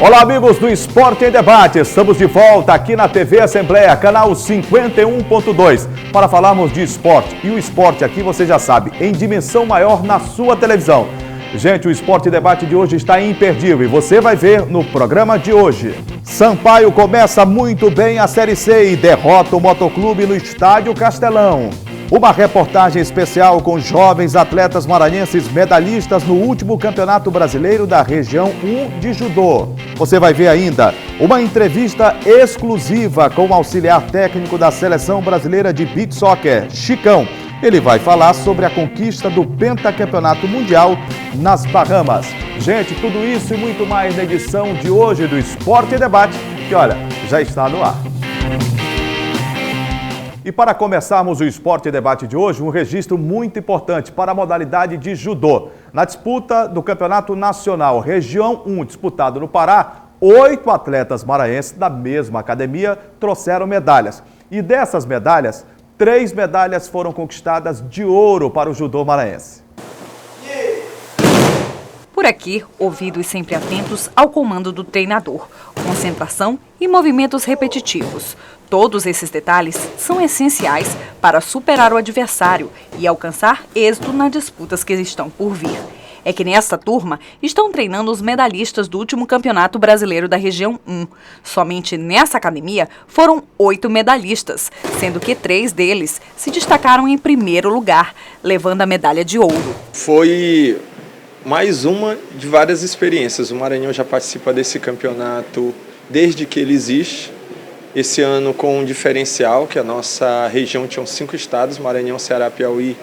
Olá, amigos do Esporte em Debate. Estamos de volta aqui na TV Assembleia, canal 51.2, para falarmos de esporte. E o esporte aqui, você já sabe, em dimensão maior na sua televisão. Gente, o Esporte em Debate de hoje está imperdível e você vai ver no programa de hoje. Sampaio começa muito bem a Série C e derrota o Motoclube no Estádio Castelão. Uma reportagem especial com jovens atletas maranhenses medalhistas no último Campeonato Brasileiro da Região 1 de Judô. Você vai ver ainda uma entrevista exclusiva com o auxiliar técnico da Seleção Brasileira de Beach Soccer, Chicão. Ele vai falar sobre a conquista do pentacampeonato mundial nas Bahamas. Gente, tudo isso e muito mais na edição de hoje do Esporte em Debate, que olha, já está no ar. E para começarmos o Esporte em Debate de hoje, um registro muito importante para a modalidade de judô. Na disputa do Campeonato Nacional Região 1, disputado no Pará, 8 atletas maranhenses da mesma academia trouxeram medalhas. E dessas medalhas, 3 medalhas foram conquistadas de ouro para o judô maranhense. Por aqui, ouvidos sempre atentos ao comando do treinador, concentração e movimentos repetitivos. Todos esses detalhes são essenciais para superar o adversário e alcançar êxito nas disputas que estão por vir. É que nesta turma estão treinando os medalhistas do último Campeonato Brasileiro da Região 1. Somente nessa academia foram 8 medalhistas, sendo que 3 deles se destacaram em primeiro lugar, levando a medalha de ouro. Foi mais uma de várias experiências. O Maranhão já participa desse campeonato desde que ele existe. Esse ano com um diferencial, que a nossa região tinha 5 estados, Maranhão, Ceará, Piauí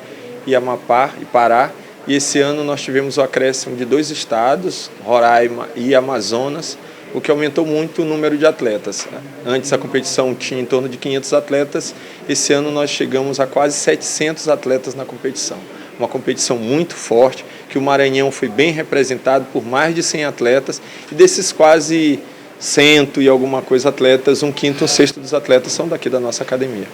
e Amapá e Pará. E esse ano nós tivemos o acréscimo de 2 estados, Roraima e Amazonas, o que aumentou muito o número de atletas. Antes a competição tinha em torno de 500 atletas, esse ano nós chegamos a quase 700 atletas na competição. Uma competição muito forte, que o Maranhão foi bem representado por mais de 100 atletas, e desses quase 100 e alguma coisa atletas, 1/5, 1/6 dos atletas são daqui da nossa academia.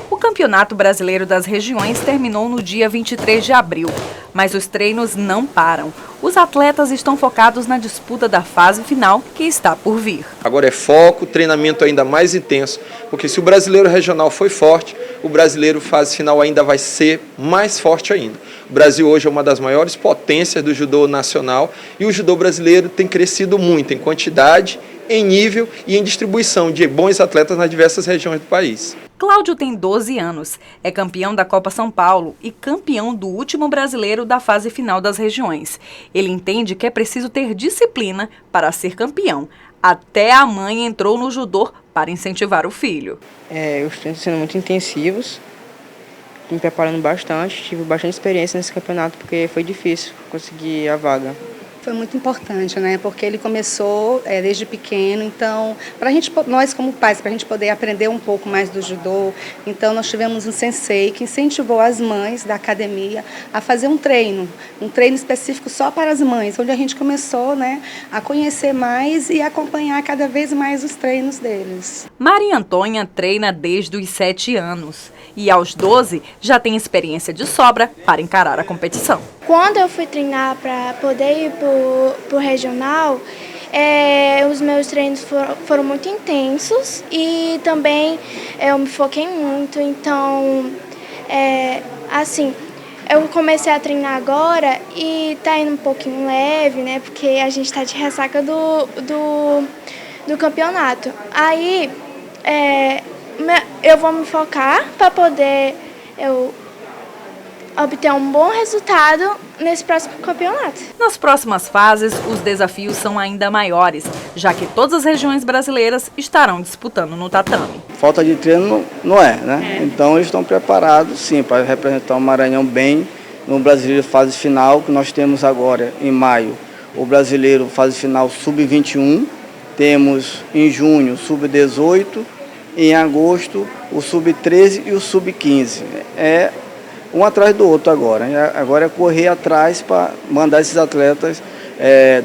O Campeonato Brasileiro das Regiões terminou no dia 23 de abril, mas os treinos não param. Os atletas estão focados na disputa da fase final que está por vir. Agora é foco, treinamento ainda mais intenso, porque se o brasileiro regional foi forte, o brasileiro fase final ainda vai ser mais forte ainda. O Brasil hoje é uma das maiores potências do judô nacional e o judô brasileiro tem crescido muito em quantidade, em nível e em distribuição de bons atletas nas diversas regiões do país. Cláudio tem 12 anos, é campeão da Copa São Paulo e campeão do último brasileiro da fase final das regiões. Ele entende que é preciso ter disciplina para ser campeão. Até a mãe entrou no judô para incentivar o filho. Os treinos estão sendo muito intensivos, me preparando bastante, tive bastante experiência nesse campeonato porque foi difícil conseguir a vaga. Foi muito importante, né? Porque ele começou desde pequeno, então, nós como pais, para a gente poder aprender um pouco mais do judô, então nós tivemos um sensei que incentivou as mães da academia a fazer um treino específico só para as mães, onde a gente começou, né, a conhecer mais e acompanhar cada vez mais os treinos deles. Maria Antônia treina desde os 7 anos e aos 12 já tem experiência de sobra para encarar a competição. Quando eu fui treinar para poder ir para o regional, os meus treinos foram muito intensos e também eu me foquei muito. Então, eu comecei a treinar agora e tá indo um pouquinho leve, né? Porque a gente tá de ressaca do campeonato. Aí, eu vou me focar para poder obter um bom resultado nesse próximo campeonato. Nas próximas fases, os desafios são ainda maiores, já que todas as regiões brasileiras estarão disputando no tatame. Falta de treino não é, né? Então eles estão preparados sim para representar o Maranhão bem no Brasileiro fase final, que nós temos agora em maio o Brasileiro fase final sub-21, temos em junho sub-18, em agosto o sub-13 e o sub-15. Um atrás do outro agora. Agora é correr atrás para mandar esses atletas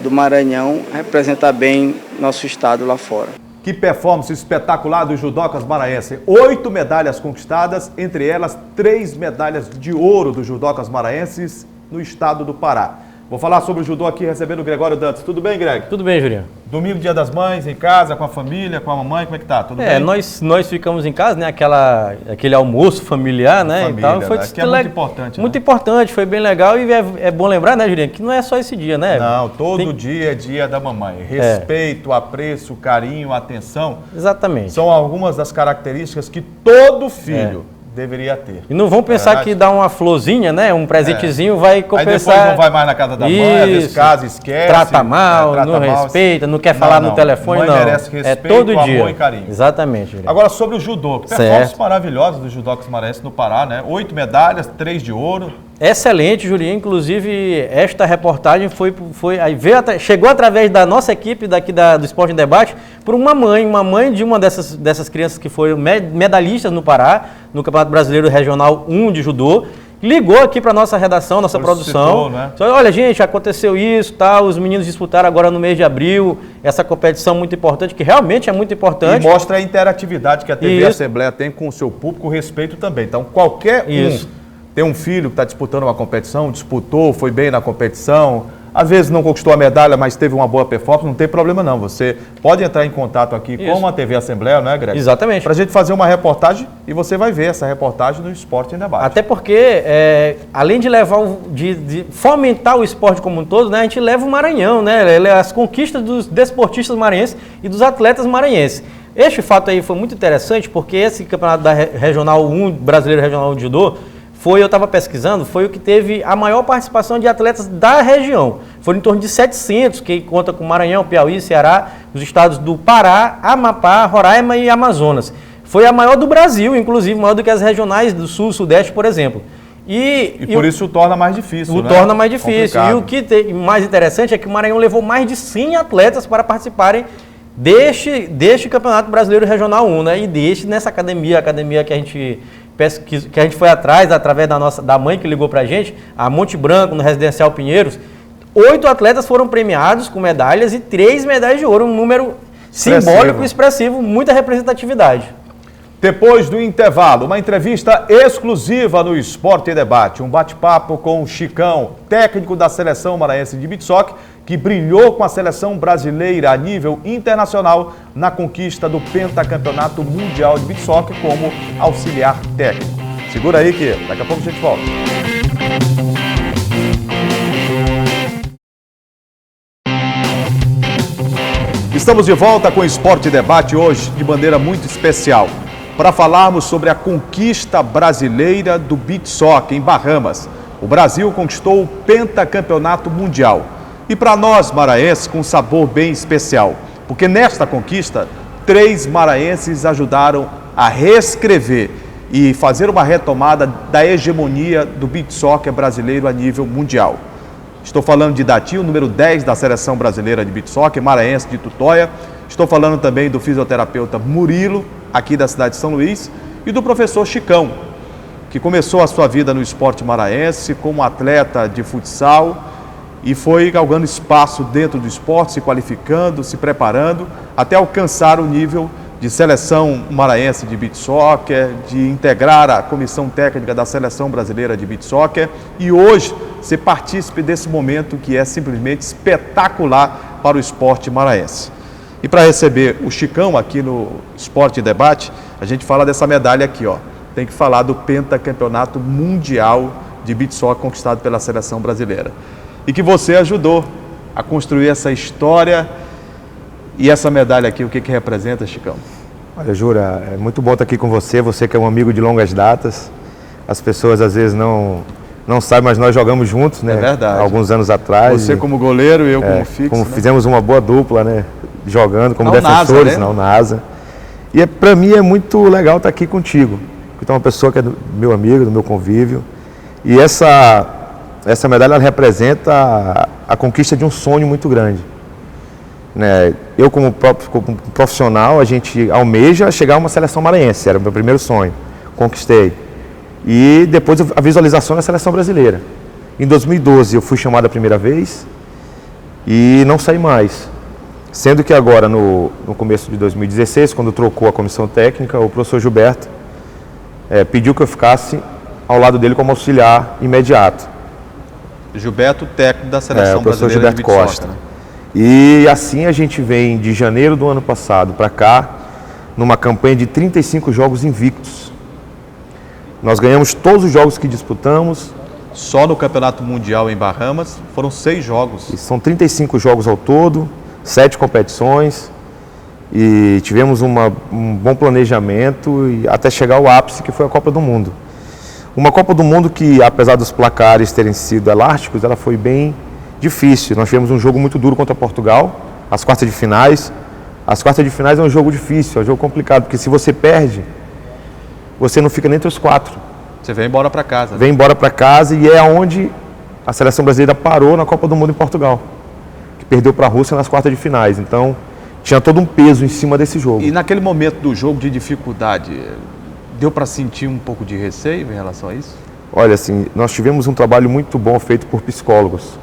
do Maranhão representar bem nosso estado lá fora. Que performance espetacular dos judocas maranhenses. 8 medalhas conquistadas, entre elas 3 medalhas de ouro dos judocas maranhenses no estado do Pará. Vou falar sobre o judô aqui, recebendo o Gregório Dantas. Tudo bem, Greg? Tudo bem, Juliano. Domingo, Dia das Mães, em casa, com a família, com a mamãe, como é que tá? Tudo bem? Nós ficamos em casa, né? Aquele almoço familiar, né? Família, então, foi né? Que é muito importante, muito né? importante, foi bem legal e é bom lembrar, né, Juliano, que não é só esse dia, né? Não, todo dia é dia da mamãe. Respeito, apreço, carinho, atenção. Exatamente. São algumas das características que todo filho deveria ter. E não vão pensar que dar uma florzinha, né? Um presentezinho vai compensar. Aí depois não vai mais na casa da mãe, às vezes casa, esquece. Trata mal, não respeita, não quer falar no telefone, mãe não. Merece respeito, todo amor dia. E carinho. Exatamente. Juliano. Agora sobre o judô, performances maravilhosas do judocas maranhense no Pará, né? 8 medalhas, 3 de ouro. Excelente, Juliano. Inclusive, esta reportagem chegou através da nossa equipe daqui do Esporte em Debate por uma mãe de uma dessas crianças que foram medalhistas no Pará, no Campeonato Brasileiro Regional 1 de Judô. Ligou aqui para nossa redação, nossa produção. Né? Olha, gente, aconteceu isso, tal, os meninos disputaram agora no mês de abril essa competição muito importante, que realmente é muito importante. E mostra a interatividade que a TV Assembleia tem com o seu público, o respeito também. Então, qualquer tem um filho que está disputando uma competição, disputou, foi bem na competição, às vezes não conquistou a medalha, mas teve uma boa performance, não tem problema não. Você pode entrar em contato aqui com a TV Assembleia, não é, Greg? Exatamente. Para a gente fazer uma reportagem e você vai ver essa reportagem no Esporte em Debate. Até porque, além de de fomentar o esporte como um todo, né, a gente leva o Maranhão, né, as conquistas dos desportistas maranhenses e dos atletas maranhenses. Este fato aí foi muito interessante porque esse campeonato da Regional 1, Brasileiro Regional 1 de Judô, eu estava pesquisando, foi o que teve a maior participação de atletas da região. Foram em torno de 700, que conta com Maranhão, Piauí, Ceará, os estados do Pará, Amapá, Roraima e Amazonas. Foi a maior do Brasil, inclusive, maior do que as regionais do Sul, Sudeste, por exemplo. E por isso o torna mais difícil, né? Torna mais difícil. Complicado. E o que mais interessante é que o Maranhão levou mais de 100 atletas para participarem deste Campeonato Brasileiro Regional 1, né? E nessa academia que a gente foi atrás, através da mãe que ligou pra gente, a Monte Branco, no Residencial Pinheiros, 8 atletas foram premiados com medalhas e 3 medalhas de ouro, um número simbólico e expressivo, muita representatividade. Depois do intervalo, uma entrevista exclusiva no Esporte em Debate, um bate-papo com o Chicão, técnico da seleção maranhense de beach soccer, que brilhou com a seleção brasileira a nível internacional na conquista do pentacampeonato mundial de beach soccer como auxiliar técnico. Segura aí que daqui a pouco a gente volta. Estamos de volta com o Esporte Debate hoje de maneira muito especial para falarmos sobre a conquista brasileira do beach soccer em Bahamas. O Brasil conquistou o pentacampeonato mundial. E para nós maranhenses, com um sabor bem especial, porque nesta conquista, 3 maranhenses ajudaram a reescrever e fazer uma retomada da hegemonia do beach soccer brasileiro a nível mundial. Estou falando de Datinho, número 10 da seleção brasileira de beach soccer, maranhense de Tutóia. Estou falando também do fisioterapeuta Murilo, aqui da cidade de São Luís, e do professor Chicão, que começou a sua vida no esporte maranhense como atleta de futsal e foi galgando espaço dentro do esporte, se qualificando, se preparando, até alcançar o nível de seleção maranhense de beach soccer, de integrar a comissão técnica da seleção brasileira de beach soccer e hoje ser partícipe desse momento que é simplesmente espetacular para o esporte maranhense. E para receber o Chicão aqui no Esporte Debate, a gente fala dessa medalha aqui, ó. Tem que falar do pentacampeonato mundial de beach soccer conquistado pela seleção brasileira. E que você ajudou a construir essa história e essa medalha aqui, o que representa, Chicão? Olha, Jura, é muito bom estar aqui com você, você que é um amigo de longas datas. As pessoas às vezes não sabem, mas nós jogamos juntos, né? É verdade. Alguns anos atrás. Você como goleiro e eu como fixo. Né? Fizemos uma boa dupla, né? Jogando como defensores, na NASA. E para mim é muito legal estar aqui contigo, porque tu é uma pessoa que é do meu amigo, do meu convívio. E essa medalha ela representa a conquista de um sonho muito grande. Né? Eu como profissional, a gente almeja chegar a uma seleção maranhense, era o meu primeiro sonho, conquistei. E depois a visualização na seleção brasileira. Em 2012 eu fui chamado a primeira vez e não saí mais. Sendo que agora, no começo de 2016, quando trocou a comissão técnica, o professor Gilberto pediu que eu ficasse ao lado dele como auxiliar imediato. Gilberto, técnico da Seleção o professor Brasileira Gilberto de beach Costa. soccer, né? E assim a gente vem de janeiro do ano passado para cá, numa campanha de 35 jogos invictos. Nós ganhamos todos os jogos que disputamos. Só no Campeonato Mundial em Bahamas foram 6 jogos. E são 35 jogos ao todo, 7 competições. E tivemos um bom planejamento e até chegar ao ápice, que foi a Copa do Mundo. Uma Copa do Mundo que, apesar dos placares terem sido elásticos, ela foi bem difícil. Nós tivemos um jogo muito duro contra Portugal, as quartas de finais. As quartas de finais é um jogo difícil, é um jogo complicado, porque se você perde, você não fica nem entre os 4. Você vem embora para casa. Né? Vem embora para casa e é onde a seleção brasileira parou na Copa do Mundo em Portugal, que perdeu para a Rússia nas quartas de finais. Então, tinha todo um peso em cima desse jogo. E naquele momento do jogo de dificuldade, deu para sentir um pouco de receio em relação a isso? Olha, assim, nós tivemos um trabalho muito bom feito por psicólogos,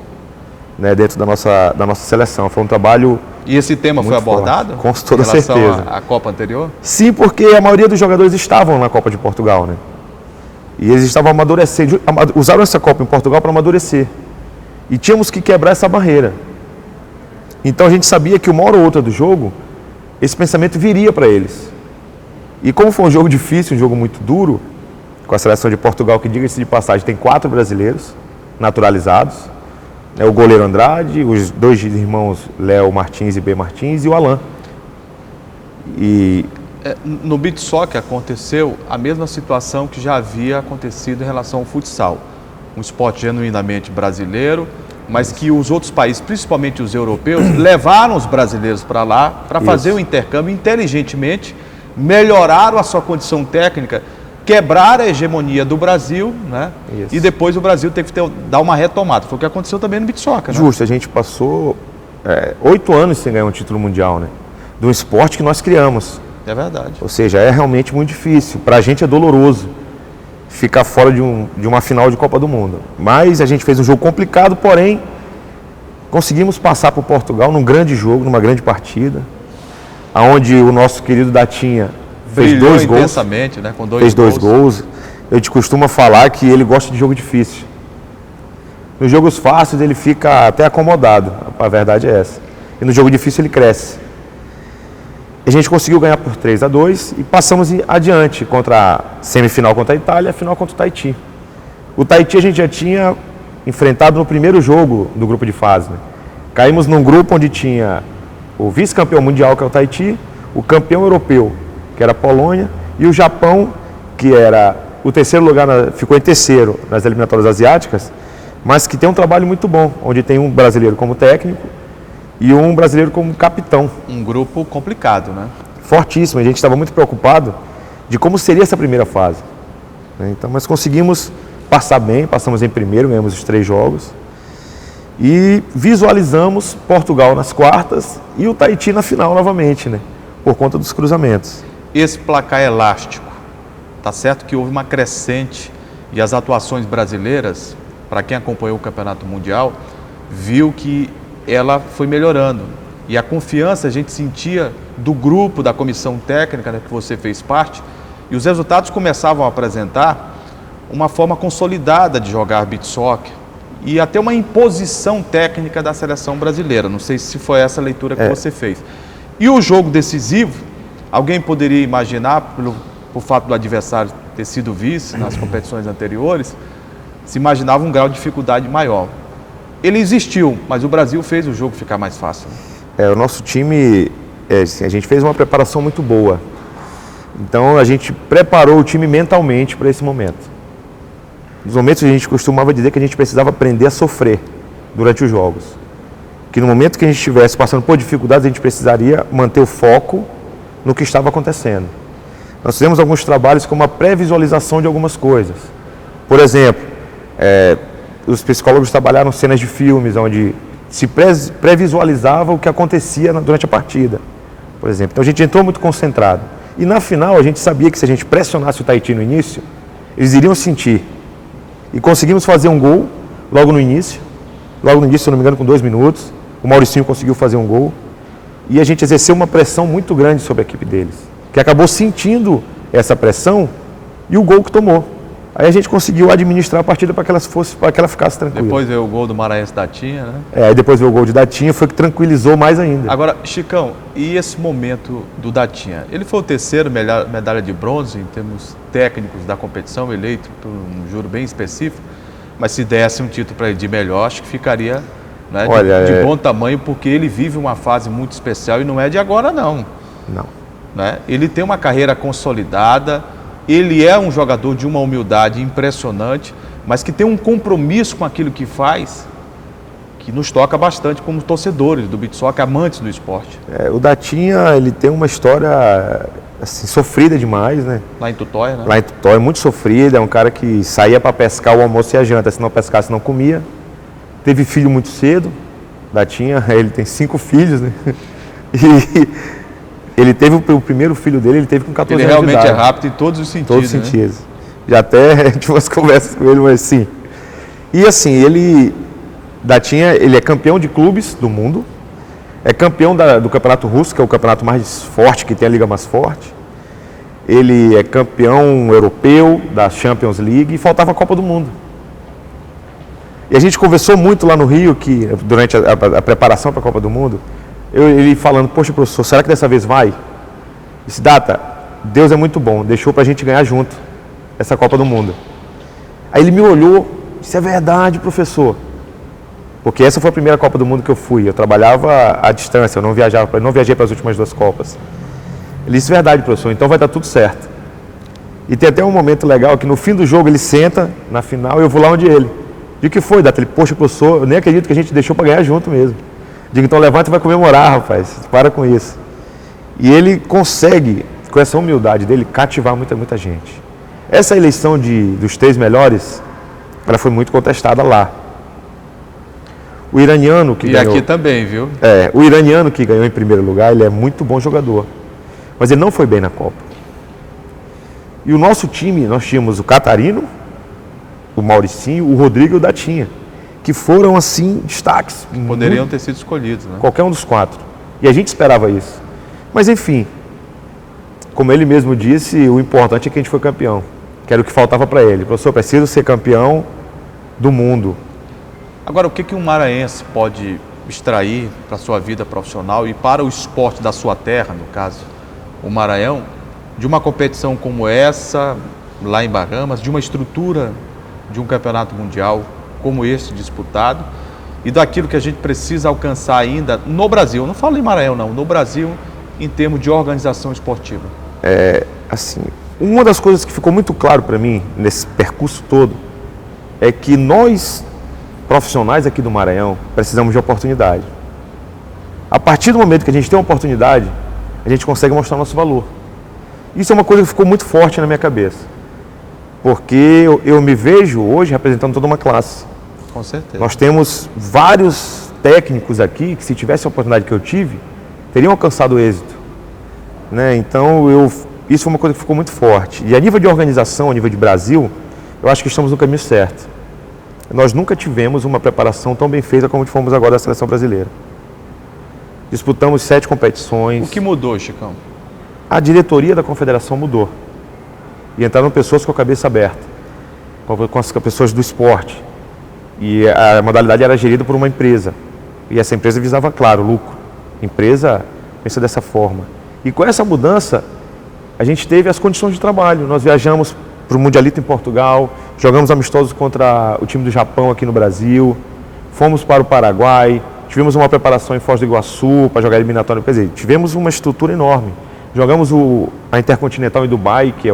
né, dentro da nossa seleção. Foi um trabalho. E esse tema foi abordado? Com toda certeza. Em relação à Copa anterior? Sim, porque a maioria dos jogadores estavam na Copa de Portugal, né? E eles estavam amadurecendo, usaram essa Copa em Portugal para amadurecer. E tínhamos que quebrar essa barreira. Então a gente sabia que uma hora ou outra do jogo, esse pensamento viria para eles. E como foi um jogo difícil, um jogo muito duro, com a seleção de Portugal, que, diga-se de passagem, tem 4 brasileiros naturalizados, né, o goleiro Andrade, os 2 irmãos Léo Martins e B Martins e o Alain. No beach soccer aconteceu a mesma situação que já havia acontecido em relação ao futsal. Um esporte genuinamente brasileiro, mas que os outros países, principalmente os europeus, levaram os brasileiros para lá para fazer o intercâmbio inteligentemente, melhoraram a sua condição técnica, quebraram a hegemonia do Brasil, né? E depois o Brasil teve que dar uma retomada. Foi o que aconteceu também no beach soccer, né? Justo, a gente passou 8 anos sem ganhar um título mundial, né? De um esporte que nós criamos. É verdade. Ou seja, é realmente muito difícil. Para a gente é doloroso ficar fora de uma final de Copa do Mundo. Mas a gente fez um jogo complicado, porém conseguimos passar por Portugal num grande jogo, numa grande partida, onde o nosso querido Datinha fez 2 gols. Intensamente, né? Com 2 fez 2 gols. A gente costuma falar que ele gosta de jogo difícil. Nos jogos fáceis ele fica até acomodado, a verdade é essa. E no jogo difícil ele cresce. A gente conseguiu ganhar por 3-2 e passamos adiante contra a semifinal contra a Itália e a final contra o Tahiti. O Tahiti a gente já tinha enfrentado no primeiro jogo do grupo de fase. Né? Caímos num grupo onde tinha o vice-campeão mundial, que é o Tahiti, o campeão europeu, que era a Polônia, e o Japão, que era o terceiro lugar, ficou em terceiro nas eliminatórias asiáticas, mas que tem um trabalho muito bom, onde tem um brasileiro como técnico e um brasileiro como capitão. Um grupo complicado, né? Fortíssimo. A gente estava muito preocupado de como seria essa primeira fase. Então, mas conseguimos passar bem, passamos em primeiro, ganhamos os 3 jogos. E visualizamos Portugal nas quartas e o Tahiti na final novamente, né? Por conta dos cruzamentos. Esse placar elástico, tá certo que houve uma crescente e as atuações brasileiras, para quem acompanhou o Campeonato Mundial, viu que ela foi melhorando. E a confiança a gente sentia do grupo, da comissão técnica, né, que você fez parte, e os resultados começavam a apresentar uma forma consolidada de jogar beach soccer e até uma imposição técnica da seleção brasileira. Não sei se foi essa a leitura que você fez. E o jogo decisivo, alguém poderia imaginar, por fato do adversário ter sido vice nas competições anteriores, se imaginava um grau de dificuldade maior. Ele existiu, mas o Brasil fez o jogo ficar mais fácil. O nosso time, assim, a gente fez uma preparação muito boa. Então a gente preparou o time mentalmente para esse momento. Nos momentos a gente costumava dizer que a gente precisava aprender a sofrer durante os jogos. Que no momento que a gente estivesse passando por dificuldades, a gente precisaria manter o foco no que estava acontecendo. Nós fizemos alguns trabalhos como a pré-visualização de algumas coisas. Por exemplo, os psicólogos trabalharam cenas de filmes onde se pré-visualizava o que acontecia durante a partida, por exemplo. Então a gente entrou muito concentrado. E na final a gente sabia que se a gente pressionasse o Tahiti no início, eles iriam sentir. E conseguimos fazer um gol logo no início, se eu não me engano, com 2 minutos. O Mauricinho conseguiu fazer um gol. E a gente exerceu uma pressão muito grande sobre a equipe deles, que acabou sentindo essa pressão e o gol que tomou. Aí a gente conseguiu administrar a partida para que ela ficasse tranquila. Depois veio o gol do Maranhense Datinha, né? Aí depois veio o gol de Datinha, foi que tranquilizou mais ainda. Agora, Chicão, e esse momento do Datinha? Ele foi o terceiro medalha de bronze em termos técnicos da competição, eleito por um júri bem específico, mas se desse um título para ele de melhor, acho que ficaria, né, de bom tamanho, porque ele vive uma fase muito especial e não é de agora, não. Não. Né? Ele tem uma carreira consolidada, ele é um jogador de uma humildade impressionante, mas que tem um compromisso com aquilo que faz, que nos toca bastante como torcedores do beach soccer, amantes do esporte. O Datinha, ele tem uma história assim, sofrida demais, né? Lá em Tutóia, né? Lá em Tutóia, muito sofrida, é um cara que saía para pescar o almoço e a janta, se não pescasse não comia. Teve filho muito cedo, Datinha, ele tem 5 filhos, né? E ele teve o primeiro filho dele, ele teve com 14 anos de idade. Ele realmente é rápido em todos os sentidos. Todos os sentidos. Já até tive umas conversas com ele, mas sim. E assim, Datinha, ele é campeão de clubes do mundo, é campeão do Campeonato Russo, que é o campeonato mais forte, que tem a liga mais forte. Ele é campeão europeu da Champions League e faltava a Copa do Mundo. E a gente conversou muito lá no Rio, que durante a preparação para a Copa do Mundo, ele falando, poxa, professor, será que dessa vez vai? Disse, Data, Deus é muito bom, deixou pra gente ganhar junto essa Copa do Mundo. Aí ele me olhou, disse, é verdade, professor. Porque essa foi a primeira Copa do Mundo que eu fui, eu trabalhava à distância, eu não viajei para as últimas 2 Copas. Ele disse, verdade, professor, então vai dar tudo certo. E tem até um momento legal que no fim do jogo ele senta, na final, e eu vou lá onde ele. E o que foi, Data? Ele, poxa, professor, eu nem acredito que a gente deixou para ganhar junto mesmo. Digo, então levanta e vai comemorar, rapaz, para com isso. E ele consegue, com essa humildade dele, cativar muita gente. Essa eleição dos 3 melhores, ela foi muito contestada lá. O iraniano que ganhou... E aqui também, viu? O iraniano que ganhou em primeiro lugar, ele é muito bom jogador. Mas ele não foi bem na Copa. E o nosso time, nós tínhamos o Catarino, o Mauricinho, o Rodrigo e o Datinha, que foram, assim, destaques. Poderiam ter sido escolhidos, né? Qualquer um dos 4. E a gente esperava isso. Mas, enfim, como ele mesmo disse, o importante é que a gente foi campeão, que era o que faltava para ele. Professor, preciso ser campeão do mundo. Agora, o que um maranhense pode extrair para a sua vida profissional e para o esporte da sua terra, no caso, o Maranhão, de uma competição como essa, lá em Bahamas, de uma estrutura de um campeonato mundial como esse disputado e daquilo que a gente precisa alcançar ainda no Brasil, não falo em Maranhão não, no Brasil em termos de organização esportiva? Assim, uma das coisas que ficou muito claro para mim nesse percurso todo é que nós, profissionais aqui do Maranhão, precisamos de oportunidade. A partir do momento que a gente tem uma oportunidade, a gente consegue mostrar nosso valor. Isso é uma coisa que ficou muito forte na minha cabeça, porque eu me vejo hoje representando toda uma classe. Com certeza. Nós temos vários técnicos aqui que, se tivesse a oportunidade que eu tive, teriam alcançado êxito, né? Então, isso foi uma coisa que ficou muito forte. E a nível de organização, a nível de Brasil, eu acho que estamos no caminho certo. Nós nunca tivemos uma preparação tão bem feita como fomos agora da seleção brasileira. Disputamos 7 competições. O que mudou, Chicão? A diretoria da confederação mudou. E entraram pessoas com a cabeça aberta, com as pessoas do esporte. E a modalidade era gerida por uma empresa. E essa empresa visava, claro, lucro. A empresa pensa dessa forma. E com essa mudança, a gente teve as condições de trabalho. Nós viajamos para o Mundialito em Portugal, jogamos amistosos contra o time do Japão aqui no Brasil, fomos para o Paraguai, tivemos uma preparação em Foz do Iguaçu para jogar eliminatório. Quer dizer, tivemos uma estrutura enorme. Jogamos a Intercontinental em Dubai, que é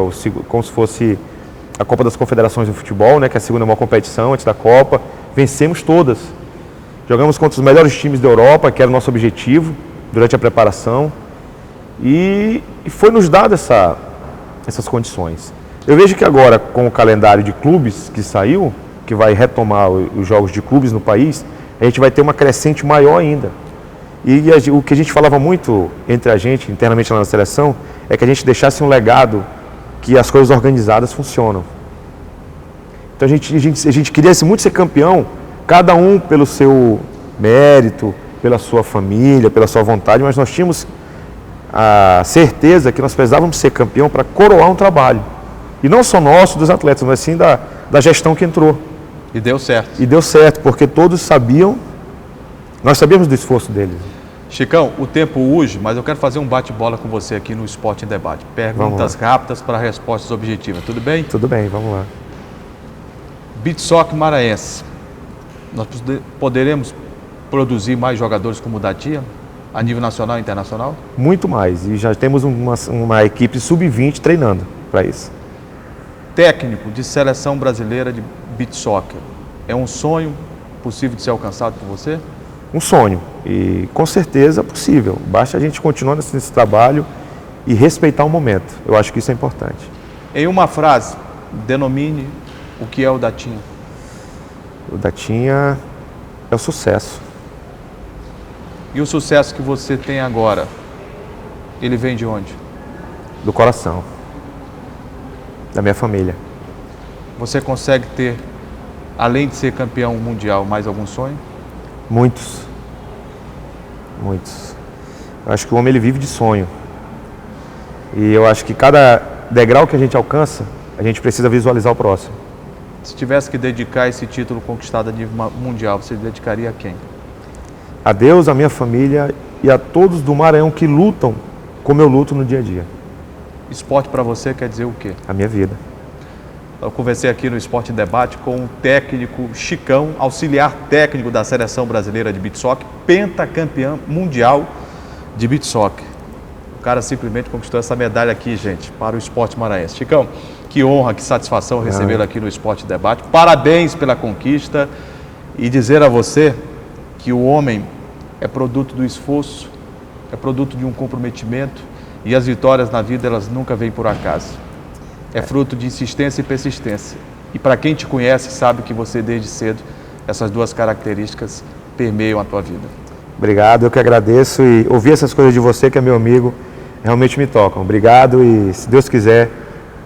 como se fosse a Copa das Confederações de Futebol, né, que é a segunda maior competição antes da Copa. Vencemos todas. Jogamos contra os melhores times da Europa, que era o nosso objetivo durante a preparação. E foi nos dado essas condições. Eu vejo que agora, com o calendário de clubes que saiu, que vai retomar os jogos de clubes no país, a gente vai ter uma crescente maior ainda. E o que a gente falava muito entre a gente, internamente lá na seleção, é que a gente deixasse um legado que as coisas organizadas funcionam. Então a gente queria muito ser campeão, cada um pelo seu mérito, pela sua família, pela sua vontade, mas nós tínhamos a certeza que nós precisávamos ser campeão para coroar um trabalho. E não só nosso, dos atletas, mas sim da gestão que entrou. E deu certo. E deu certo, porque todos sabiam, nós sabíamos do esforço deles. Chicão, o tempo urge, mas eu quero fazer um bate-bola com você aqui no Esporte em Debate. Perguntas rápidas para respostas objetivas, tudo bem? Tudo bem, vamos lá. Beach Soccer maranhense. Nós poderemos produzir mais jogadores como o Datinha, a nível nacional e internacional? Muito mais, e já temos uma equipe sub-20 treinando para isso. Técnico de seleção brasileira de Beach Soccer. É um sonho possível de ser alcançado por você? Um sonho, e com certeza possível. Basta a gente continuar nesse trabalho e respeitar o momento. Eu acho que isso é importante. Em uma frase, denomine o que é o Datinha. O Datinha é o sucesso. E o sucesso que você tem agora, ele vem de onde? Do coração. Da minha família. Você consegue ter, além de ser campeão mundial, mais algum sonho? Muitos. Muitos. Eu acho que o homem ele vive de sonho. E eu acho que cada degrau que a gente alcança, a gente precisa visualizar o próximo. Se tivesse que dedicar esse título conquistado a nível mundial, você dedicaria a quem? A Deus, a minha família e a todos do Maranhão que lutam como eu luto no dia a dia. Esporte para você quer dizer o quê? A minha vida. Eu conversei aqui no Esporte em Debate com o técnico Chicão, auxiliar técnico da Seleção Brasileira de Beach Soccer, pentacampeão mundial de Beach Soccer. O cara simplesmente conquistou essa medalha aqui, gente, para o esporte maranhense. Chicão, que honra, que satisfação recebê-lo aqui no Esporte em Debate. Parabéns pela conquista e dizer a você que o homem é produto do esforço, é produto de um comprometimento e as vitórias na vida elas nunca vêm por acaso. É fruto de insistência e persistência. E para quem te conhece, sabe que você desde cedo, essas duas características permeiam a tua vida. Obrigado, eu que agradeço e ouvir essas coisas de você, que é meu amigo, realmente me tocam. Obrigado e, se Deus quiser,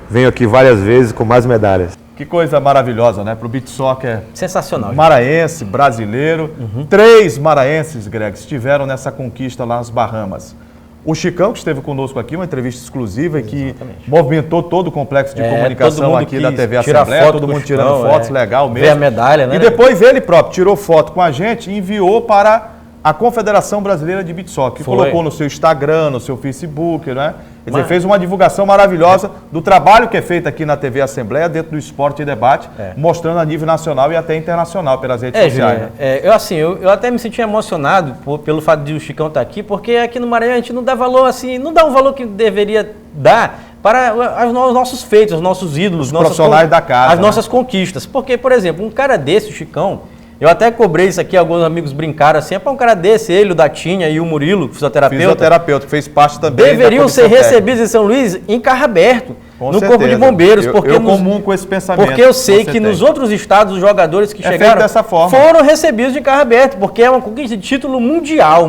venho aqui várias vezes com mais medalhas. Que coisa maravilhosa, né? Para o Beach Soccer sensacional, maranhense, brasileiro. 3 maranhenses, Greg, estiveram nessa conquista lá nas Bahamas. O Chicão, que esteve conosco aqui, uma entrevista exclusiva e que movimentou todo o complexo de comunicação aqui da TV Assembleia, todo mundo tirando fotos, legal mesmo. Ver a medalha, né? E depois ele próprio tirou foto com a gente e enviou para a Confederação Brasileira de Beach Soccer, que colocou no seu Instagram, no seu Facebook, né? Quer dizer, fez uma divulgação maravilhosa do trabalho que é feito aqui na TV Assembleia, dentro do Esporte e Debate, mostrando a nível nacional e até internacional pelas redes sociais. Juliano, eu até me senti emocionado pelo fato de o Chicão estar aqui, porque aqui no Maranhão a gente não dá valor assim, não dá um valor que deveria dar para os nossos feitos, os nossos ídolos, os profissionais da casa, as nossas conquistas. Porque, por exemplo, um cara desse, o Chicão, eu até cobrei isso aqui, alguns amigos brincaram assim, é para um cara desse, ele, o Datinha e o Murilo, fisioterapeuta, que fez parte também deveriam ser recebidos em São Luís em carro aberto, no Corpo de Bombeiros. Eu comum com esse pensamento. Porque eu sei que nos outros estados, os jogadores que chegaram dessa forma. Foram recebidos de carro aberto, porque é uma conquista de título mundial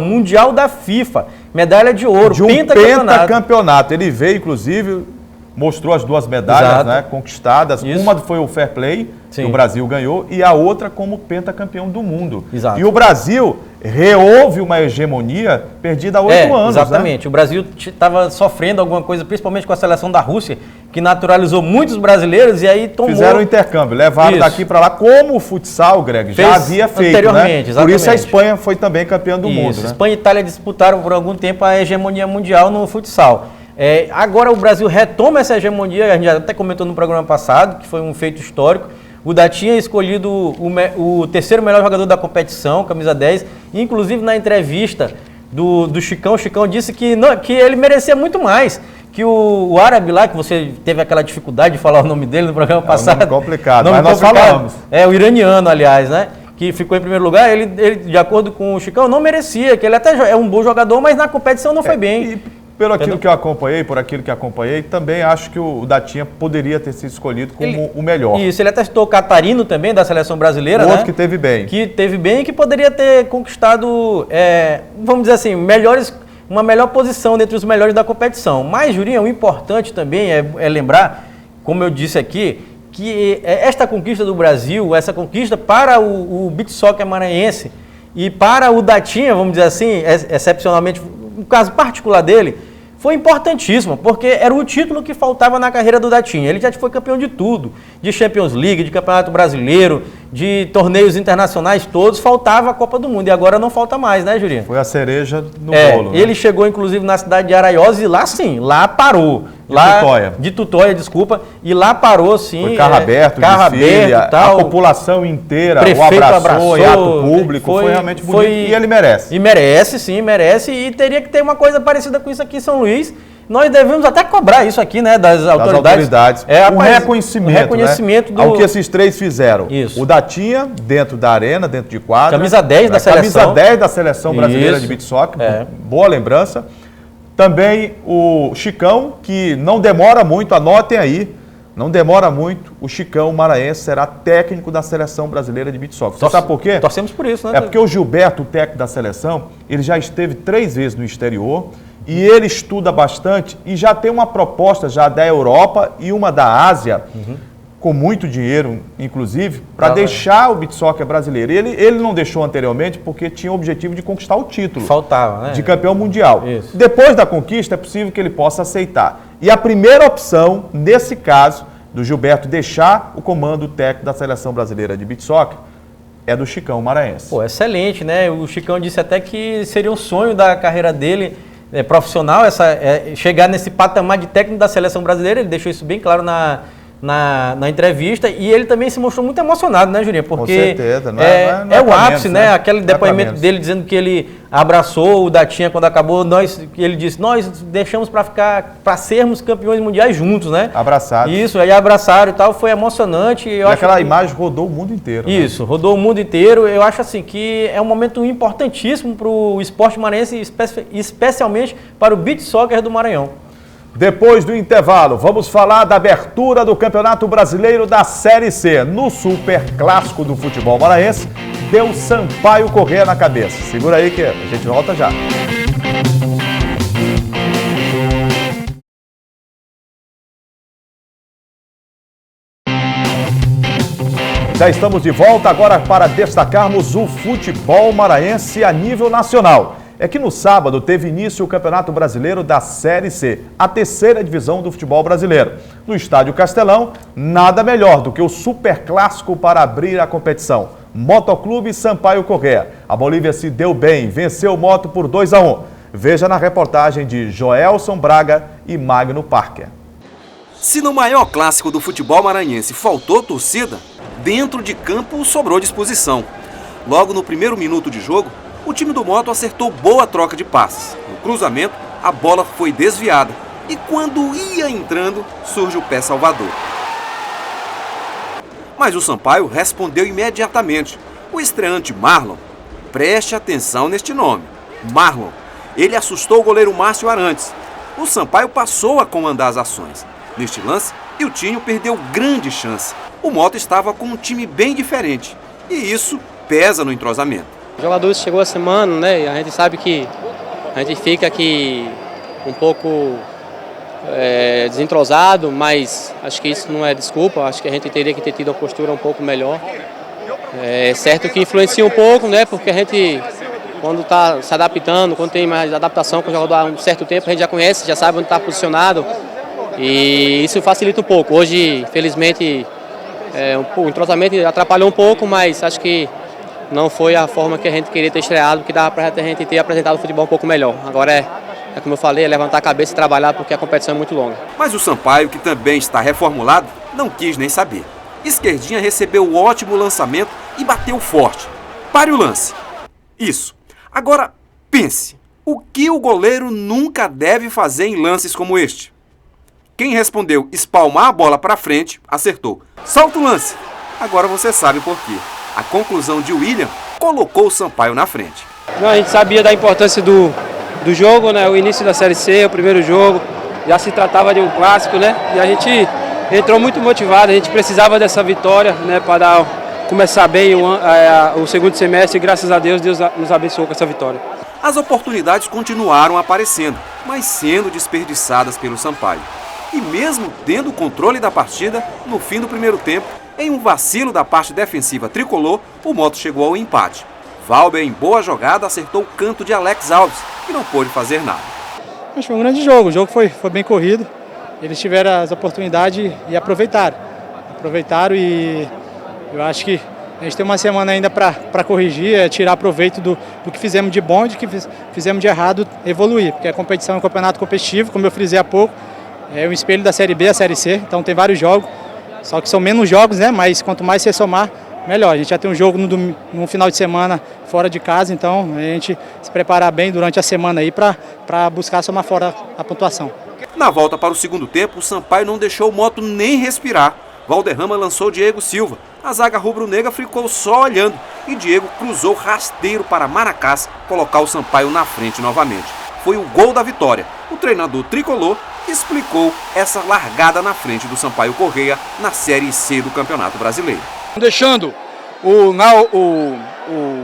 da FIFA, medalha de ouro, de um pentacampeonato. Ele veio, inclusive, mostrou as 2 medalhas, né, conquistadas. Isso. Uma foi o Fair Play, que o Brasil ganhou, e a outra como pentacampeão do mundo. Exato. E o Brasil reouve uma hegemonia perdida há 8 anos. Exatamente. Né? O Brasil estava sofrendo alguma coisa, principalmente com a seleção da Rússia, que naturalizou muitos brasileiros e aí tomou... Fizeram um intercâmbio, levaram daqui para lá, como o futsal, Greg, já havia feito, anteriormente, né? Exatamente. Por isso a Espanha foi também campeã do mundo. Né? Espanha e Itália disputaram por algum tempo a hegemonia mundial no futsal. Agora o Brasil retoma essa hegemonia, a gente já até comentou no programa passado, que foi um feito histórico. O Datinha escolhido o terceiro melhor jogador da competição, camisa 10, inclusive na entrevista do Chicão, o Chicão disse que ele merecia muito mais, que o árabe lá, que você teve aquela dificuldade de falar o nome dele no programa passado. É complicado, mas nós falamos. O iraniano, aliás, né? Que ficou em primeiro lugar, ele, de acordo com o Chicão, não merecia, que ele até é um bom jogador, mas na competição não foi bem. Por aquilo que eu acompanhei, também acho que o Datinha poderia ter sido escolhido como o melhor. Isso, ele até citou o Catarino também, da seleção brasileira, outro que teve bem. Que teve bem e que poderia ter conquistado, vamos dizer assim, uma melhor posição dentre os melhores da competição. Mas, Jurinha, o importante também é lembrar, como eu disse aqui, que esta conquista do Brasil, essa conquista para o Beach Soccer maranhense e para o Datinha, vamos dizer assim, excepcionalmente, o caso particular dele, foi importantíssima, porque era o título que faltava na carreira do Datinha. Ele já foi campeão de tudo, de Champions League, de Campeonato Brasileiro, de torneios internacionais todos, faltava a Copa do Mundo, e agora não falta mais, né, Jurinho? Foi a cereja no bolo. Né? Ele chegou, inclusive, na cidade de Araiós e lá sim, lá parou. De Tutóia, desculpa, e lá parou sim. Foi carro aberto, desfile, tal. A população inteira o abraçou em ato público, foi realmente bonito e ele merece. E merece, sim, merece, e teria que ter uma coisa parecida com isso aqui em São Luís. Nós devemos até cobrar isso aqui, né, das autoridades. Um reconhecimento né, ao que esses três fizeram. Isso. O Datinha, dentro da arena, dentro de quadra. Camisa 10 da seleção. Camisa 10 da seleção brasileira de beach soccer, boa lembrança. Também o Chicão, que não demora muito, anotem aí, não demora muito, o Chicão maranhense será técnico da seleção brasileira de beach soccer. Você sabe por quê? Torcemos por isso, né? É porque o Gilberto, o técnico da seleção, ele já esteve 3 vezes no exterior e ele estuda bastante e já tem uma proposta já da Europa e uma da Ásia, com muito dinheiro, inclusive, para deixar o beach soccer brasileiro. Ele não deixou anteriormente porque tinha o objetivo de conquistar o título. Faltava, né? De campeão mundial. Isso. Depois da conquista, é possível que ele possa aceitar. E a primeira opção, nesse caso, do Gilberto deixar o comando técnico da seleção brasileira de beach soccer, é do Chicão maranhense. Pô, excelente, né? O Chicão disse até que seria um sonho da carreira dele profissional, chegar nesse patamar de técnico da seleção brasileira. Ele deixou isso bem claro na entrevista, e ele também se mostrou muito emocionado, né, Jurinho? Porque com certeza, não é o ápice, né? Aquele depoimento dele dizendo que ele abraçou o Datinha quando acabou, ele disse, nós deixamos para sermos campeões mundiais juntos, né? Abraçados. Isso, aí abraçaram e tal, foi emocionante. E aquela imagem rodou o mundo inteiro. Isso, né? Rodou o mundo inteiro. Eu acho assim que é um momento importantíssimo para o esporte maranhense, especialmente para o beach soccer do Maranhão. Depois do intervalo, vamos falar da abertura do Campeonato Brasileiro da Série C. No Super Clássico do futebol maranhense, deu Sampaio Corrêa na cabeça. Segura aí que a gente volta já. Já estamos de volta agora para destacarmos o futebol maranhense a nível nacional. É que no sábado teve início o Campeonato Brasileiro da Série C, a terceira divisão do futebol brasileiro. No Estádio Castelão, nada melhor do que o Super Clássico para abrir a competição. Motoclube Sampaio Corrêa. A Bolívia se deu bem, venceu o Moto por 2-1. Veja na reportagem de Joelson Braga e Magno Parker. Se no maior clássico do futebol maranhense faltou torcida, dentro de campo sobrou disposição. Logo no primeiro minuto de jogo, o time do Moto acertou boa troca de passes. No cruzamento, a bola foi desviada e quando ia entrando, surge o pé salvador. Mas o Sampaio respondeu imediatamente. O estreante Marlon, preste atenção neste nome, Marlon. Ele assustou o goleiro Márcio Arantes. O Sampaio passou a comandar as ações. Neste lance, Iltinho perdeu grande chance. O Moto estava com um time bem diferente e isso pesa no entrosamento. Os jogadores chegou a semana, né? A gente sabe que a gente fica aqui um pouco desentrosado, mas acho que isso não é desculpa. Acho que a gente teria que ter tido uma postura um pouco melhor. É certo que influencia um pouco, né? Porque a gente, quando está se adaptando, quando tem mais adaptação com o jogador há um certo tempo, a gente já conhece, já sabe onde está posicionado e isso facilita um pouco. Hoje, infelizmente, o entrosamento atrapalhou um pouco, mas acho que não foi a forma que a gente queria ter estreado, porque dava para a gente ter apresentado o futebol um pouco melhor. Agora é como eu falei, é levantar a cabeça e trabalhar, porque a competição é muito longa. Mas o Sampaio, que também está reformulado, não quis nem saber. Esquerdinha recebeu o ótimo lançamento e bateu forte. Pare o lance. Isso. Agora, pense. O que o goleiro nunca deve fazer em lances como este? Quem respondeu espalmar a bola para frente, acertou. Solta o lance. Agora você sabe por quê. A conclusão de William colocou o Sampaio na frente. A gente sabia da importância do jogo, né? O início da Série C, o primeiro jogo, já se tratava de um clássico, né? E a gente entrou muito motivado, a gente precisava dessa vitória, né? Para começar bem o segundo semestre e graças a Deus, Deus nos abençoou com essa vitória. As oportunidades continuaram aparecendo, mas sendo desperdiçadas pelo Sampaio. E mesmo tendo o controle da partida, no fim do primeiro tempo, em um vacilo da parte defensiva tricolor, o Moto chegou ao empate. Valber, em boa jogada, acertou o canto de Alex Alves, que não pôde fazer nada. Mas foi um grande jogo, o jogo foi bem corrido. Eles tiveram as oportunidades e aproveitaram. E eu acho que a gente tem uma semana ainda para corrigir, tirar proveito do que fizemos de bom e do que fizemos de errado, evoluir. Porque a competição é um campeonato competitivo, como eu frisei há pouco, é um espelho da Série B, a Série C, então tem vários jogos, só que são menos jogos, né? Mas quanto mais você somar, melhor. A gente já tem um jogo no final de semana fora de casa, então a gente se preparar bem durante a semana aí para buscar somar fora a pontuação. Na volta para o segundo tempo, o Sampaio não deixou o Moto nem respirar. Valderrama lançou Diego Silva. A zaga rubro-negra ficou só olhando e Diego cruzou rasteiro para Maracás colocar o Sampaio na frente novamente. Foi o gol da vitória. O treinador tricolor explicou essa largada na frente do Sampaio Corrêa na Série C do Campeonato Brasileiro. Deixando o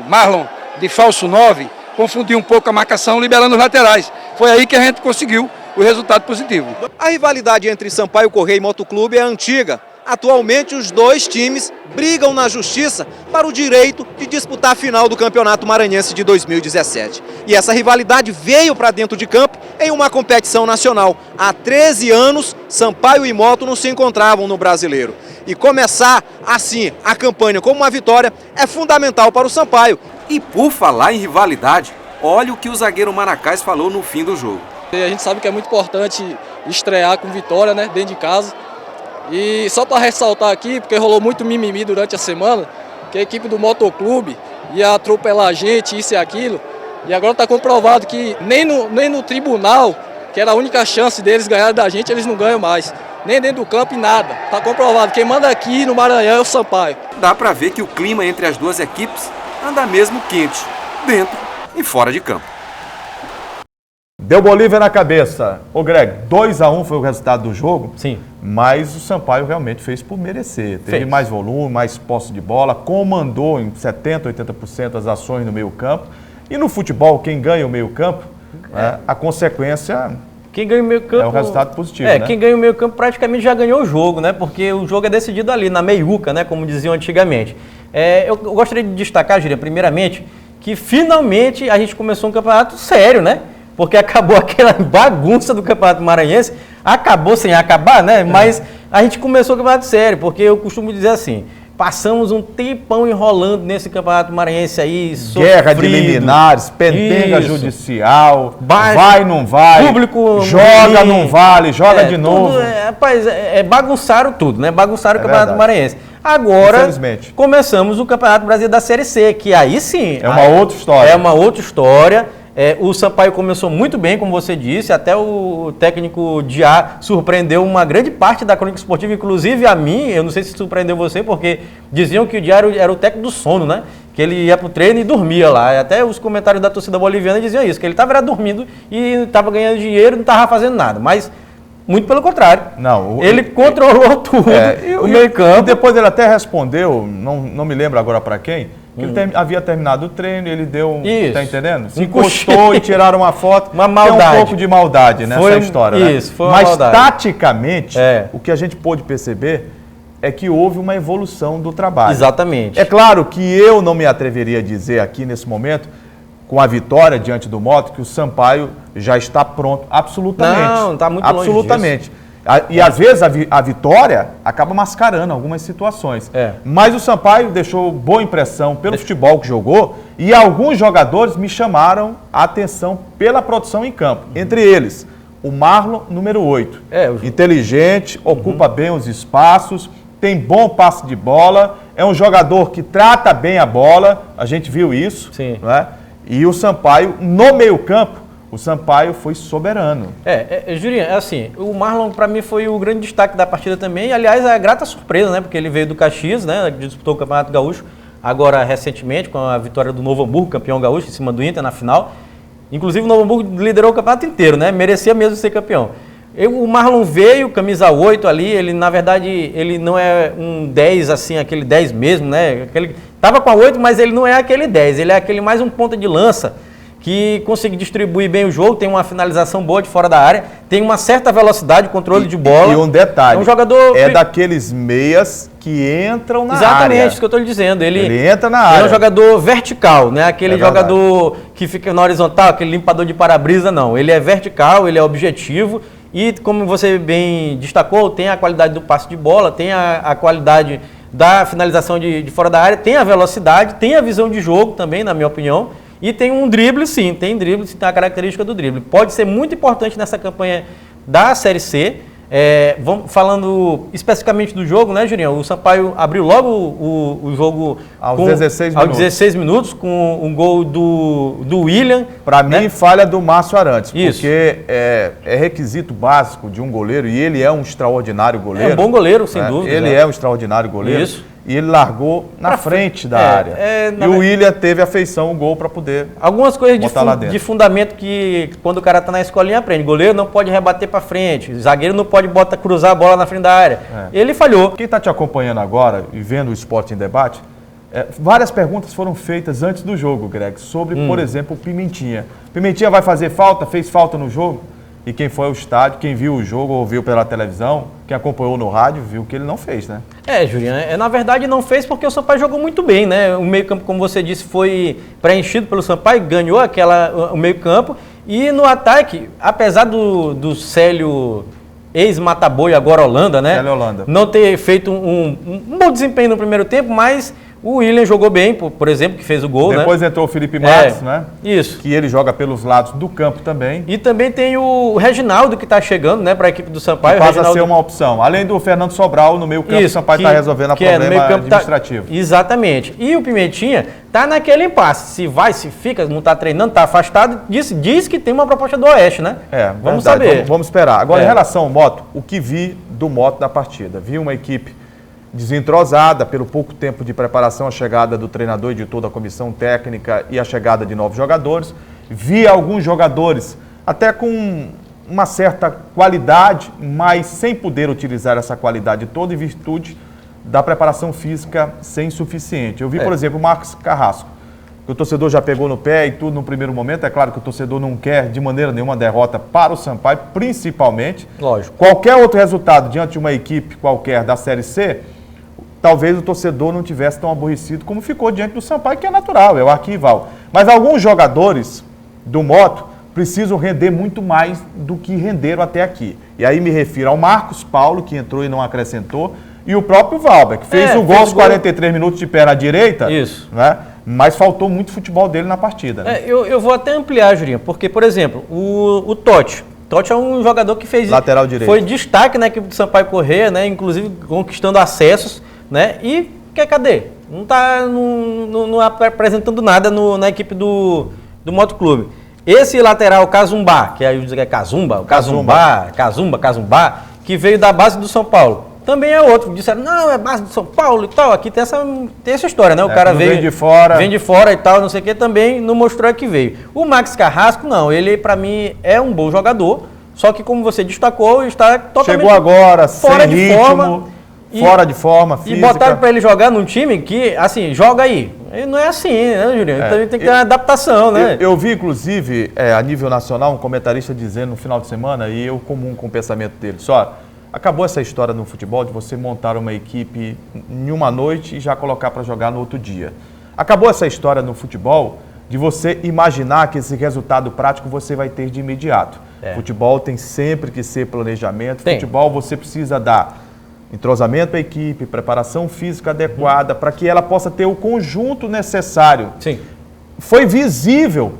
Marlon de falso 9 confundir um pouco a marcação, liberando os laterais. Foi aí que a gente conseguiu o resultado positivo. A rivalidade entre Sampaio Corrêa e Motoclube é antiga. Atualmente, os dois times brigam na justiça para o direito de disputar a final do Campeonato Maranhense de 2017. E essa rivalidade veio para dentro de campo em uma competição nacional. Há 13 anos, Sampaio e Moto não se encontravam no Brasileiro. E começar assim a campanha como uma vitória é fundamental para o Sampaio. E por falar em rivalidade, olha o que o zagueiro Maracás falou no fim do jogo. A gente sabe que é muito importante estrear com vitória, né, dentro de casa. E só para ressaltar aqui, porque rolou muito mimimi durante a semana, que a equipe do Motoclube ia atropelar a gente, isso e aquilo. E agora está comprovado que nem no tribunal, que era a única chance deles ganharem da gente, eles não ganham mais. Nem dentro do campo e nada. Está comprovado. Quem manda aqui no Maranhão é o Sampaio. Dá para ver que o clima entre as duas equipes anda mesmo quente, dentro e fora de campo. Deu Bolívia na cabeça. Ô Greg, 2-1 foi o resultado do jogo. Sim. Mas o Sampaio realmente fez por merecer. Teve mais volume, mais posse de bola, comandou em 70%, 80% as ações no meio campo. E no futebol, quem ganha o meio campo, a consequência quem ganha o meio campo, é o resultado positivo. Né? Quem ganha o meio campo praticamente já ganhou o jogo, né? Porque o jogo é decidido ali, na meiuca, né? Como diziam antigamente. Eu gostaria de destacar, Júlia, primeiramente, que finalmente a gente começou um campeonato sério, né? Porque acabou aquela bagunça do Campeonato Maranhense, acabou sem acabar, né? Mas a gente começou o campeonato sério, porque eu costumo dizer assim, passamos um tempão enrolando nesse Campeonato Maranhense aí, guerra de liminares, pendenga judicial, vai, não vai, público joga, não vale, joga de novo. Rapaz, bagunçaram tudo, né? Bagunçaram o Campeonato Maranhense. Agora, começamos o Campeonato Brasileiro da Série C, que aí sim... É uma outra história. É uma outra história. O Sampaio começou muito bem, como você disse, até o técnico Diá surpreendeu uma grande parte da crônica esportiva, inclusive a mim, eu não sei se surpreendeu você, porque diziam que o Diá era o técnico do sono, né? Que ele ia pro treino e dormia lá. Até os comentários da torcida boliviana diziam isso, que ele estava dormindo e estava ganhando dinheiro e não estava fazendo nada. Mas, muito pelo contrário. Não, ele controlou tudo, o meio campo. E depois ele até respondeu, não me lembro agora para quem, que ele havia terminado o treino, ele deu, tá entendendo? Se encostou e tiraram uma foto. Uma maldade. Tem um pouco de maldade nessa história, né? Isso, foi uma Mas maldade. taticamente, o que a gente pôde perceber é que houve uma evolução do trabalho. Exatamente. É claro que eu não me atreveria a dizer aqui nesse momento, com a vitória diante do Moto, que o Sampaio já está pronto, absolutamente. Não, está muito absolutamente. longe disso. E às vezes a vitória acaba mascarando algumas situações. Mas o Sampaio deixou boa impressão pelo futebol que jogou e alguns jogadores me chamaram a atenção pela produção em campo. Entre eles, o Marlon, número 8. Inteligente, ocupa bem os espaços, tem bom passe de bola, é um jogador que trata bem a bola, a gente viu isso. Sim. Não é? E o Sampaio, no meio campo, o Sampaio foi soberano. Juliano, assim, o Marlon para mim foi o grande destaque da partida também, e aliás a grata surpresa, né, porque ele veio do Caxias, né, disputou o Campeonato Gaúcho, agora recentemente com a vitória do Novo Hamburgo, campeão gaúcho, em cima do Inter na final. Inclusive o Novo Hamburgo liderou o campeonato inteiro, né, merecia mesmo ser campeão. O Marlon veio, camisa 8 ali, ele na verdade, ele não é um 10 assim, aquele 10 mesmo, né, tava com a 8, mas ele não é aquele 10, ele é aquele mais um ponta de lança, que consegue distribuir bem o jogo, tem uma finalização boa de fora da área, tem uma certa velocidade, controle de bola. E um detalhe, é um jogador daqueles meias que entram na área. Exatamente, isso que eu estou lhe dizendo. Ele entra na área. Ele é um jogador vertical, né? Aquele jogador que fica na horizontal, aquele limpador de para-brisa, não. Ele é vertical, ele é objetivo e, como você bem destacou, tem a qualidade do passe de bola, tem a qualidade da finalização de fora da área, tem a velocidade, tem a visão de jogo também, na minha opinião. E tem um drible, sim, tem a característica do drible. Pode ser muito importante nessa campanha da Série C. Vamos falando especificamente do jogo, né, Julião? O Sampaio abriu logo o jogo aos 16 minutos com um gol do William. Para mim, falha do Márcio Arantes, porque é requisito básico de um goleiro, e ele é um extraordinário goleiro. É um bom goleiro, sem dúvida. Ele é um extraordinário goleiro. Isso. E ele largou na frente da área. E o William teve a feição, o gol para poder algumas coisas de fundamento que quando o cara está na escolinha aprende. Goleiro não pode rebater para frente, zagueiro não pode cruzar a bola na frente da área. Ele falhou. Quem está te acompanhando agora e vendo o Esporte em Debate, várias perguntas foram feitas antes do jogo, Greg, sobre, por exemplo, o Pimentinha. Pimentinha vai fazer falta? Fez falta no jogo? E quem foi ao estádio, quem viu o jogo ou viu pela televisão, quem acompanhou no rádio, viu que ele não fez, né? Juliano, na verdade não fez porque o Sampaio jogou muito bem, né? O meio-campo, como você disse, foi preenchido pelo Sampaio, ganhou o meio-campo. E no ataque, apesar do Célio, ex-Mataboio, agora Holanda, né? Célio Holanda. Não ter feito um bom desempenho no primeiro tempo, mas o William jogou bem, por exemplo, que fez o gol, Depois entrou o Felipe Matos, né? Isso. Que ele joga pelos lados do campo também. E também tem o Reginaldo, que está chegando, né, para a equipe do Sampaio. Passa a ser uma opção. Além do Fernando Sobral, no meio campo, o Sampaio está resolvendo o problema administrativo. Exatamente. E o Pimentinha está naquele impasse. Se vai, se fica, não está treinando, está afastado. Diz que tem uma proposta do Oeste, né? Vamos saber. Vamos esperar. Agora, em relação ao Moto, o que vi do Moto da partida? Vi uma equipe desentrosada pelo pouco tempo de preparação, a chegada do treinador e de toda a comissão técnica e a chegada de novos jogadores. Vi alguns jogadores até com uma certa qualidade, mas sem poder utilizar essa qualidade toda em virtude da preparação física ser insuficiente. Eu vi, por exemplo, o Marcos Carrasco, que o torcedor já pegou no pé e tudo no primeiro momento. É claro que o torcedor não quer de maneira nenhuma derrota para o Sampaio, principalmente. Lógico. Qualquer outro resultado diante de uma equipe qualquer da Série C, talvez o torcedor não tivesse tão aborrecido como ficou diante do Sampaio, que é natural, é o arquival. Mas alguns jogadores do Moto precisam render muito mais do que renderam até aqui. E aí me refiro ao Marcos Paulo, que entrou e não acrescentou, e o próprio Valber, que fez o gol aos 43 minutos de perna direita. Isso. Né? Mas faltou muito futebol dele na partida. Né? Eu vou até ampliar, Jurinho, porque, por exemplo, o Totti. Totti é um jogador que fez... Lateral direito. Foi destaque na equipe do Sampaio Corrêa, né? Inclusive conquistando acessos, né? E cadê? Não está não apresentando nada na equipe do Motoclube. Esse lateral Cazumbá, que aí é Cazumba, que veio da base do São Paulo. Também é outro, disseram, não, é base do São Paulo e tal. Aqui tem essa história, né? O cara vem de fora e tal, não sei o que, também não mostrou que veio. O Max Carrasco, não, ele para mim é um bom jogador, só que como você destacou, está totalmente chegou agora, fora sem de ritmo, forma. Fora de forma, física. E botaram para ele jogar num time que, assim, joga aí. E não é assim, né, Juliano? Então tem que ter uma adaptação, né? Eu vi, inclusive, a nível nacional, um comentarista dizendo no final de semana, e eu comum com o pensamento dele, só, acabou essa história no futebol de você montar uma equipe em uma noite e já colocar para jogar no outro dia. Acabou essa história no futebol de você imaginar que esse resultado prático você vai ter de imediato. Futebol tem sempre que ser planejamento. Futebol você precisa dar entrosamento à equipe, preparação física adequada, para que ela possa ter o conjunto necessário. Sim. Foi visível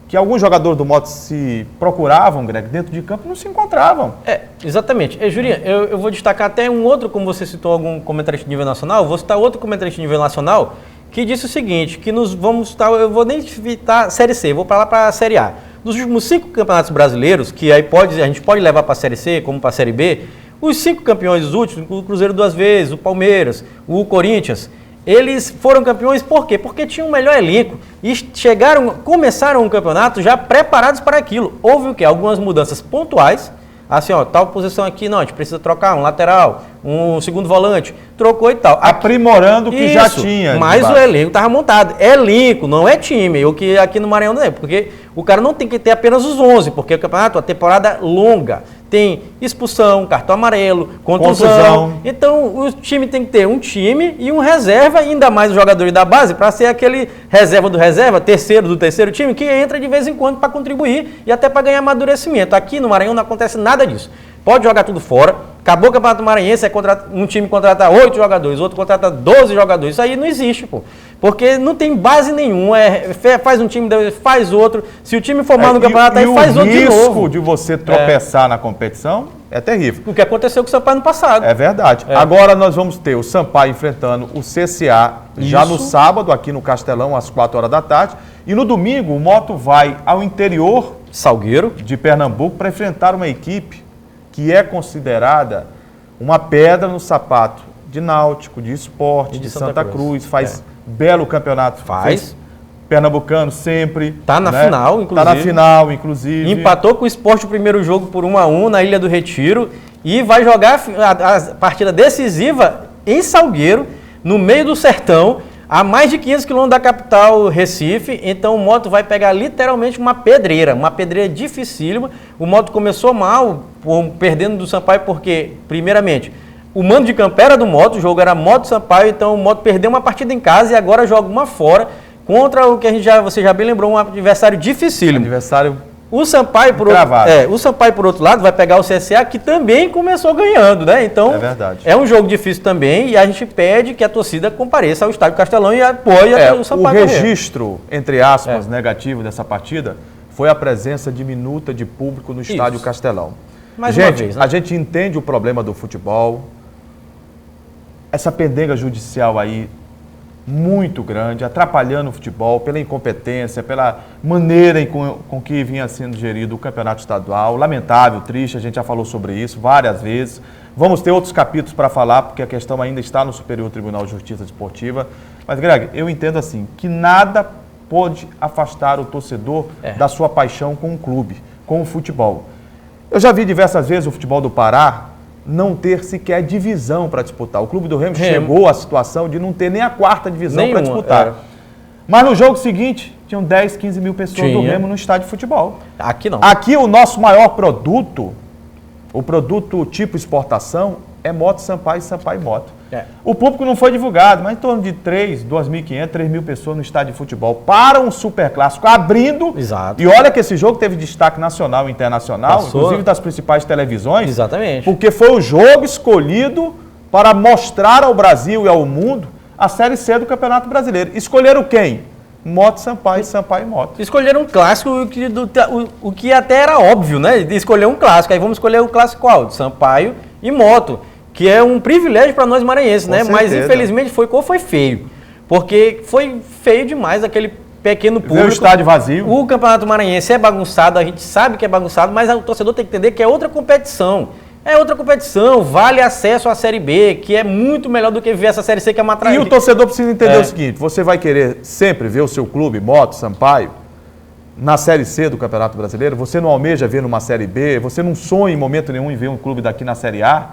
que alguns jogadores do Moto se procuravam, Greg, dentro de campo e não se encontravam. Exatamente. Jurinha, eu vou destacar até um outro, como você citou algum comentarista de nível nacional, vou citar outro comentarista de nível nacional que disse o seguinte, que nós vamos estar, eu vou nem citar a Série C, vou para lá para a Série A. Dos últimos 5 campeonatos brasileiros, que aí a gente pode levar para a Série C, como para a Série B, os 5 campeões últimos, o Cruzeiro 2 vezes, o Palmeiras, o Corinthians, eles foram campeões por quê? Porque tinham um melhor elenco e começaram um campeonato já preparados para aquilo. Houve o quê? Algumas mudanças pontuais, assim, tal posição aqui, não, a gente precisa trocar um lateral, um segundo volante, trocou e tal. Aprimorando o que já tinha. Mas o elenco estava montado. Elenco, não é time, o que aqui no Maranhão não é, porque o cara não tem que ter apenas os 11, porque o campeonato, a temporada é longa. Tem expulsão, cartão amarelo, contusão. Então, o time tem que ter um time e um reserva, ainda mais os jogadores da base, para ser aquele reserva do reserva, terceiro do terceiro time, que entra de vez em quando para contribuir e até para ganhar amadurecimento. Aqui no Maranhão não acontece nada disso. Pode jogar tudo fora. Acabou o Campeonato Maranhense, um time contrata 8 jogadores, outro contrata 12 jogadores. Isso aí não existe, pô. Porque não tem base nenhuma. Faz um time, faz outro. Se o time for mal no campeonato, aí faz outro de novo. O risco de você tropeçar na competição é terrível. O que aconteceu com o Sampaio no passado. É verdade. Agora nós vamos ter o Sampaio enfrentando o CSA já no sábado, aqui no Castelão, às 4 horas da tarde. E no domingo, o Moto vai ao interior Salgueiro de Pernambuco para enfrentar uma equipe que é considerada uma pedra no sapato de Náutico, de Esporte, de Santa Cruz, faz belo campeonato. Faz. Pernambucano sempre. Tá na final, inclusive. Tá na final, inclusive. Empatou com o Esporte o primeiro jogo por 1-1 na Ilha do Retiro e vai jogar a partida decisiva em Salgueiro, no meio do sertão, a mais de 500 quilômetros da capital Recife. Então o Moto vai pegar literalmente uma pedreira dificílima. O Moto começou mal, perdendo do Sampaio, porque, primeiramente, o mando de campo era do Moto, o jogo era Moto Sampaio, então o Moto perdeu uma partida em casa e agora joga uma fora contra o que você já bem lembrou, um adversário dificílimo. O Sampaio, por outro lado, vai pegar o CSA, que também começou ganhando, né? Então, é verdade. É um jogo difícil também e a gente pede que a torcida compareça ao Estádio Castelão e apoie o Sampaio. O registro, entre aspas, negativo dessa partida foi a presença diminuta de público no Estádio Castelão. Mais uma vez, né? A gente entende o problema do futebol, essa pendenga judicial aí muito grande, atrapalhando o futebol pela incompetência, pela maneira com que vinha sendo gerido o campeonato estadual. Lamentável, triste, a gente já falou sobre isso várias vezes. Vamos ter outros capítulos para falar, porque a questão ainda está no Superior Tribunal de Justiça Desportiva. Mas, Greg, eu entendo assim, que nada pode afastar o torcedor da sua paixão com o clube, com o futebol. Eu já vi diversas vezes o futebol do Pará não ter sequer divisão para disputar. O Clube do Remo chegou à situação de não ter nem a 4ª divisão para disputar. Mas no jogo seguinte, tinham 10, 15 mil pessoas do Remo no estádio de futebol. Aqui não. Aqui o nosso maior produto, o produto tipo exportação, é Moto Sampaio e Sampaio Moto. O público não foi divulgado, mas em torno de 2.500, 3.000 pessoas no estádio de futebol para um superclássico abrindo. Exato. E olha que esse jogo teve destaque nacional e internacional, inclusive das principais televisões. Exatamente. Porque foi o jogo escolhido para mostrar ao Brasil e ao mundo a Série C do Campeonato Brasileiro. Escolheram quem? Moto Sampaio e Sampaio Moto. Escolheram um clássico, o que até era óbvio, né? De escolher um clássico. Aí vamos escolher o clássico qual? Sampaio e Moto. Que é um privilégio para nós maranhenses, né? Mas infelizmente foi feio. Porque foi feio demais aquele pequeno público. O estádio vazio. O Campeonato Maranhense é bagunçado, a gente sabe que é bagunçado, mas o torcedor tem que entender que é outra competição. É outra competição, vale acesso à Série B, que é muito melhor do que viver essa Série C, que é uma tragédia. E o torcedor precisa entender o seguinte, você vai querer sempre ver o seu clube, Moto, Sampaio, na Série C do Campeonato Brasileiro? Você não almeja ver numa Série B? Você não sonha em momento nenhum em ver um clube daqui na Série A?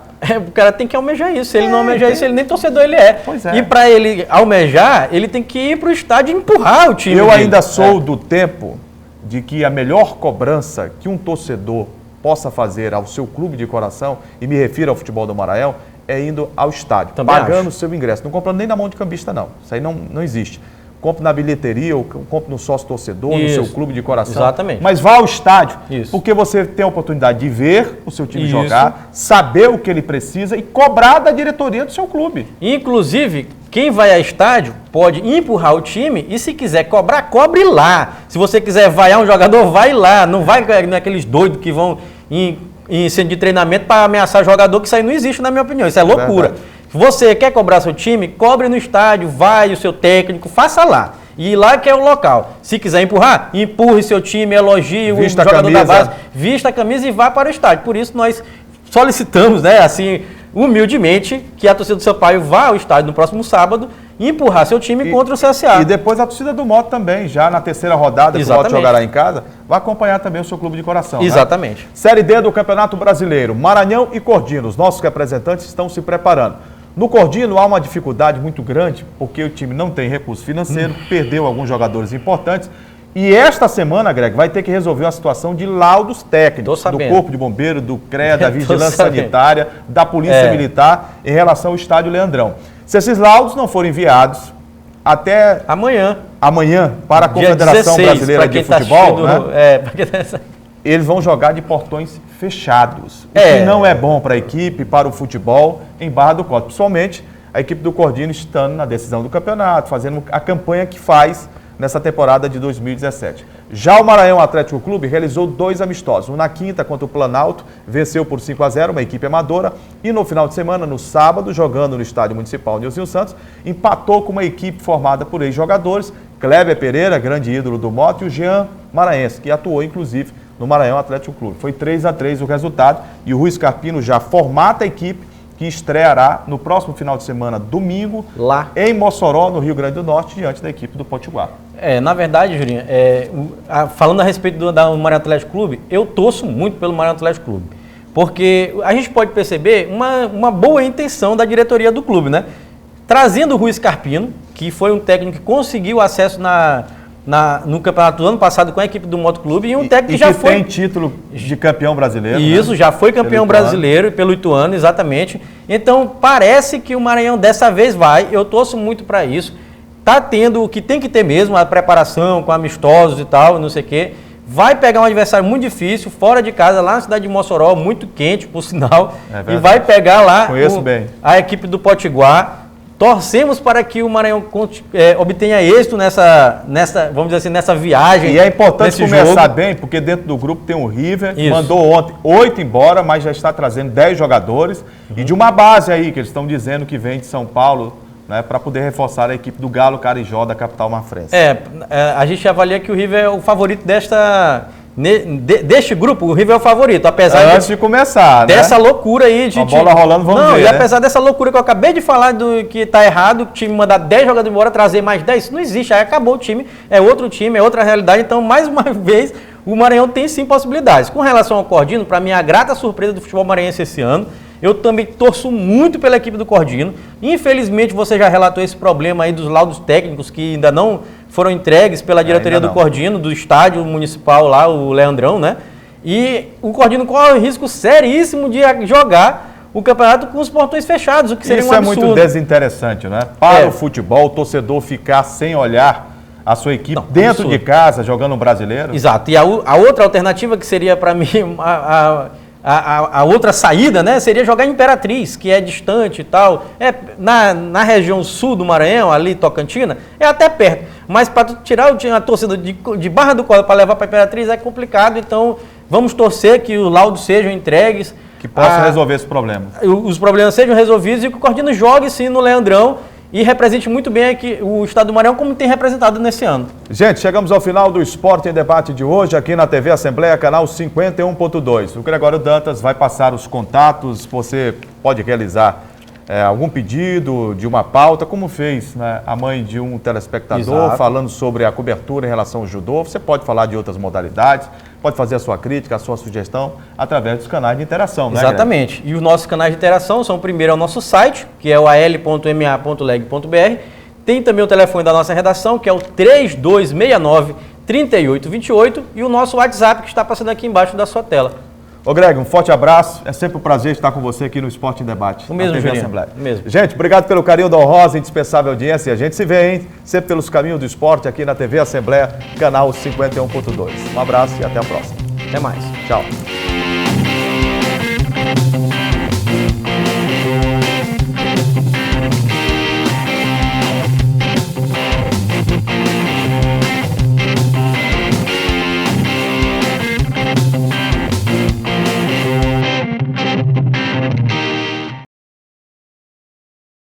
O cara tem que almejar isso. Se ele não almejar isso, ele nem torcedor ele é. Pois é. E para ele almejar, ele tem que ir para o estádio e empurrar o time. Eu ainda sou do tempo de que a melhor cobrança que um torcedor possa fazer ao seu clube de coração, e me refiro ao futebol do Maranhão, é indo ao estádio, também pagando o seu ingresso. Não comprando nem na mão de cambista, não. Isso aí não existe. Compre na bilheteria, ou compre no sócio torcedor, no seu clube de coração. Exatamente. Mas vá ao estádio, porque você tem a oportunidade de ver o seu time jogar, saber o que ele precisa e cobrar da diretoria do seu clube. Inclusive, quem vai ao estádio pode empurrar o time e, se quiser cobrar, cobre lá. Se você quiser vaiar um jogador, vai lá. Não vai naqueles doidos que vão em centro de treinamento para ameaçar jogador, que isso aí não existe, na minha opinião. Isso é loucura. Se você quer cobrar seu time, cobre no estádio, vai o seu técnico, faça lá. E lá que é o local. Se quiser empurrar, empurre seu time, elogie o jogador da base, vista a camisa e vá para o estádio. Por isso nós solicitamos, né, assim, humildemente, que a torcida do Sampaio vá ao estádio no próximo sábado e empurrar seu time contra o CSA. E depois a torcida do Moto também, já na terceira rodada, que o Moto jogará em casa, vai acompanhar também o seu clube de coração. Exatamente. Né? Série D do Campeonato Brasileiro, Maranhão e Cordino, os nossos representantes estão se preparando. No Cordino há uma dificuldade muito grande, porque o time não tem recurso financeiro, perdeu alguns jogadores importantes E esta semana, Greg, vai ter que resolver uma situação de laudos técnicos do Corpo de Bombeiro, do CREA, da Vigilância Sanitária, da Polícia Militar em relação ao estádio Leandrão. Se esses laudos não forem enviados até amanhã para a Confederação 16, Brasileira de Futebol, eles vão jogar de portões fechados. O que não é bom para a equipe, para o futebol em Barra do Corte. Principalmente a equipe do Cordino estando na decisão do campeonato, fazendo a campanha que faz nessa temporada de 2017. Já o Maranhão Atlético Clube realizou 2 amistosos. Um na quinta contra o Planalto, venceu por 5-0, uma equipe amadora. E no final de semana, no sábado, jogando no Estádio Municipal Nilson Santos, empatou com uma equipe formada por ex-jogadores, Kleber Pereira, grande ídolo do Moto, e o Jean Maranhense, que atuou inclusive no Maranhão Atlético Clube. Foi 3-3 o resultado e o Rui Scarpino já formata a equipe que estreará no próximo final de semana, domingo, lá em Mossoró, no Rio Grande do Norte, diante da equipe do Potiguar. Na verdade, Julinho, falando a respeito do Maranhão Atlético Clube, eu torço muito pelo Maranhão Atlético Clube, porque a gente pode perceber uma boa intenção da diretoria do clube, né? Trazendo o Rui Scarpino, que foi um técnico que conseguiu acesso no campeonato do ano passado com a equipe do Motoclube, e um técnico que já foi... tem título de campeão brasileiro. Isso, já foi campeão brasileiro pelo Ituano, exatamente. Então, parece que o Maranhão dessa vez vai, eu torço muito para isso. Tá tendo o que tem que ter mesmo, a preparação com amistosos e tal, não sei o quê. Vai pegar um adversário muito difícil, fora de casa, lá na cidade de Mossoró, muito quente, por sinal. E vai pegar lá a equipe do Potiguar. Torcemos para que o Maranhão obtenha êxito nessa, vamos dizer assim, nessa viagem. E é importante começar bem, porque dentro do grupo tem o River, mandou ontem 8 embora, mas já está trazendo 10 jogadores. E de uma base aí, que eles estão dizendo que vem de São Paulo, né, para poder reforçar a equipe do Galo Carijó da capital marfrense. A gente avalia que o River é o favorito deste grupo, o River é o favorito, apesar antes de começar, dessa loucura aí de... A bola rolando, vamos ver, e apesar dessa loucura que eu acabei de falar que tá errado, o time mandar 10 jogadores embora, trazer mais 10, isso não existe, aí acabou o time, é outro time, é outra realidade, então mais uma vez o Maranhão tem sim possibilidades. Com relação ao Cordino, para mim a grata surpresa do futebol maranhense esse ano, eu também torço muito pela equipe do Cordino. Infelizmente, você já relatou esse problema aí dos laudos técnicos que ainda não foram entregues pela diretoria do Cordino, do estádio municipal lá, o Leandrão, né? E o Cordino corre o risco seríssimo de jogar o campeonato com os portões fechados, o que seria um absurdo. Isso é muito desinteressante, né? Para o futebol, o torcedor ficar sem olhar a sua equipe dentro de casa, jogando um brasileiro. Exato. E a outra alternativa que seria para mim... A outra saída, né, seria jogar em Imperatriz, que é distante e tal. Na região sul do Maranhão, ali Tocantina, é até perto. Mas para tirar a torcida de Barra do Corda para levar para Imperatriz é complicado. Então, vamos torcer que os laudos sejam entregues. Que possa resolver esse problema. Os problemas sejam resolvidos e que o Cordino jogue sim no Leandrão e represente muito bem aqui o estado do Maranhão, como tem representado nesse ano. Gente, chegamos ao final do Esporte em Debate de hoje, aqui na TV Assembleia, canal 51.2. O Gregório Dantas vai passar os contatos, você pode realizar algum pedido de uma pauta, como fez, né, a mãe de um telespectador, falando sobre a cobertura em relação ao judô. Você pode falar de outras modalidades, pode fazer a sua crítica, a sua sugestão, através dos canais de interação, né, exatamente. Greg? E os nossos canais de interação são, primeiro, o nosso site, que é o al.ma.leg.br. Tem também o telefone da nossa redação, que é o 3269-3828, e o nosso WhatsApp, que está passando aqui embaixo da sua tela. Ô Greg, um forte abraço. É sempre um prazer estar com você aqui no Esporte em Debate. O mesmo, Julinho. Gente, obrigado pelo carinho da honrosa e indispensável audiência. A gente se vê, hein? Sempre pelos caminhos do esporte aqui na TV Assembleia, canal 51.2. Um abraço e até a próxima. Até mais. Tchau.